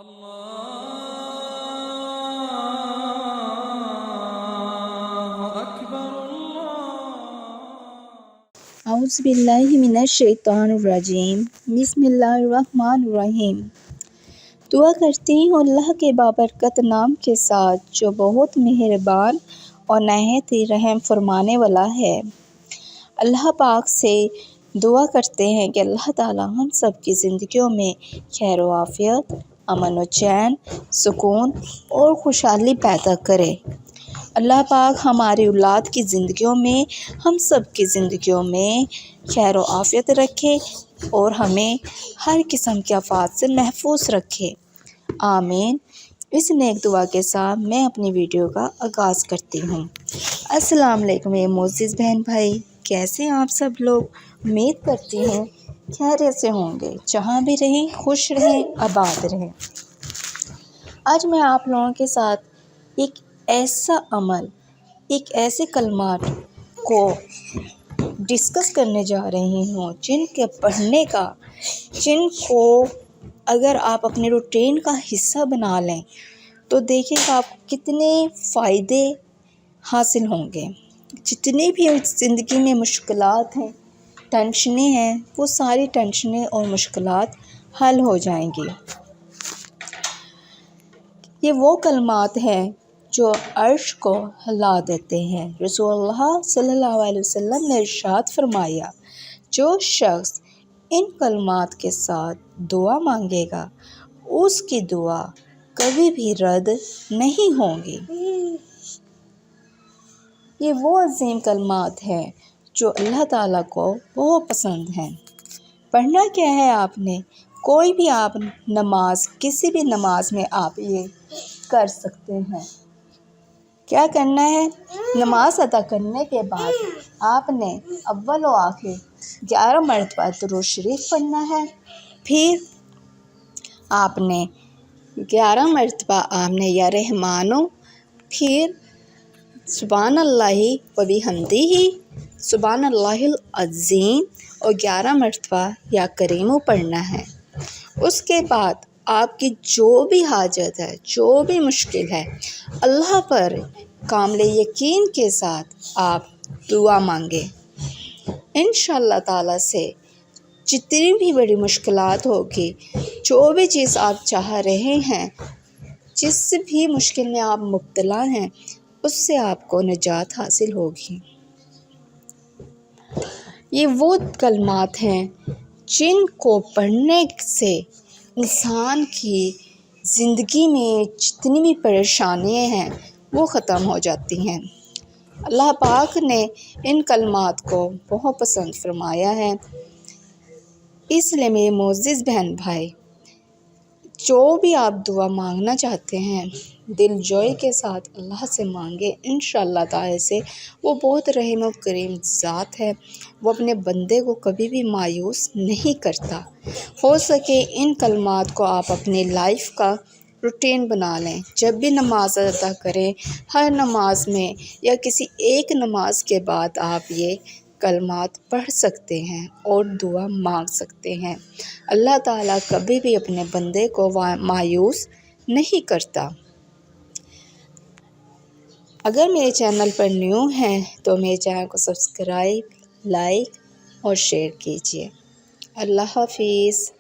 اعوذ باللہ من الشیطان الرجیم بسم اللہ الرحمن الرحیم۔ دعا کرتی ہوں اللہ کے بابرکت نام کے ساتھ جو بہت مہربان اور نہایت ہی رحم فرمانے والا ہے۔ اللہ پاک سے دعا کرتے ہیں کہ اللہ تعالی ہم سب کی زندگیوں میں خیر و عافیت، امن و چین، سکون اور خوشحالی پیدا کرے۔ اللہ پاک ہماری اولاد کی زندگیوں میں، ہم سب کی زندگیوں میں خیر و عافیت رکھے اور ہمیں ہر قسم کے آفات سے محفوظ رکھے، آمین۔ اس نیک دعا کے ساتھ میں اپنی ویڈیو کا آغاز کرتی ہوں۔ السلام علیکم میرے معزز بہن بھائی، کیسے ہیں آپ سب لوگ؟ امید کرتی ہوں خیریت سے ہوں گے، جہاں بھی رہیں خوش رہیں، آباد رہیں۔ آج میں آپ لوگوں کے ساتھ ایک ایسا عمل، ایک ایسے کلمات کو ڈسکس کرنے جا رہی ہوں جن کے پڑھنے کا، جن کو اگر آپ اپنے روٹین کا حصہ بنا لیں تو دیکھیں کہ آپ کتنے فائدے حاصل ہوں گے۔ جتنی بھی زندگی میں مشکلات ہیں، ٹینشنیں ہیں، وہ ساری ٹینشنیں اور مشکلات حل ہو جائیں گی۔ یہ وہ کلمات ہیں جو عرش کو ہلا دیتے ہیں۔ رسول اللہ صلی اللہ علیہ وسلم نے ارشاد فرمایا، جو شخص ان کلمات کے ساتھ دعا مانگے گا اس کی دعا کبھی بھی رد نہیں ہوں گی۔ یہ وہ عظیم کلمات ہیں جو اللہ تعالیٰ کو بہت پسند ہیں۔ پڑھنا کیا ہے آپ نے؟ کوئی بھی آپ نماز، کسی بھی نماز میں آپ یہ کر سکتے ہیں۔ کیا کرنا ہے؟ نماز ادا کرنے کے بعد آپ نے اول و آخر 11 مرتبہ درود شریف پڑھنا ہے۔ پھر آپ نے 11 مرتبہ آپ نے یا رحمانو، پھر سبحان اللہ و بحمدہ، سبحان اللہ العظیم، اور 11 مرتبہ یا کریمو پڑھنا ہے۔ اس کے بعد آپ کی جو بھی حاجت ہے، جو بھی مشکل ہے، اللہ پر کامل یقین کے ساتھ آپ دعا مانگیں۔ انشاءاللہ تعالیٰ سے جتنی بھی بڑی مشکلات ہوگی، جو بھی چیز آپ چاہ رہے ہیں، جس بھی مشکل میں آپ مبتلا ہیں، اس سے آپ کو نجات حاصل ہوگی۔ یہ وہ کلمات ہیں جن کو پڑھنے سے انسان کی زندگی میں جتنی بھی پریشانیاں ہیں وہ ختم ہو جاتی ہیں۔ اللہ پاک نے ان کلمات کو بہت پسند فرمایا ہے۔ اس لیے میرے معزز بہن بھائی، جو بھی آپ دعا مانگنا چاہتے ہیں دل جوئی کے ساتھ اللہ سے مانگے، انشاءاللہ تعالی سے وہ بہت رحیم و کریم ذات ہے۔ وہ اپنے بندے کو کبھی بھی مایوس نہیں کرتا۔ ہو سکے ان کلمات کو آپ اپنی لائف کا روٹین بنا لیں۔ جب بھی نماز ادا کریں، ہر نماز میں یا کسی ایک نماز کے بعد آپ یہ کلمات پڑھ سکتے ہیں اور دعا مانگ سکتے ہیں۔ اللہ تعالیٰ کبھی بھی اپنے بندے کو مایوس نہیں کرتا۔ اگر میرے چینل پر نیو ہیں تو میرے چینل کو سبسکرائب، لائک اور شیئر کیجیے۔ اللہ حافظ۔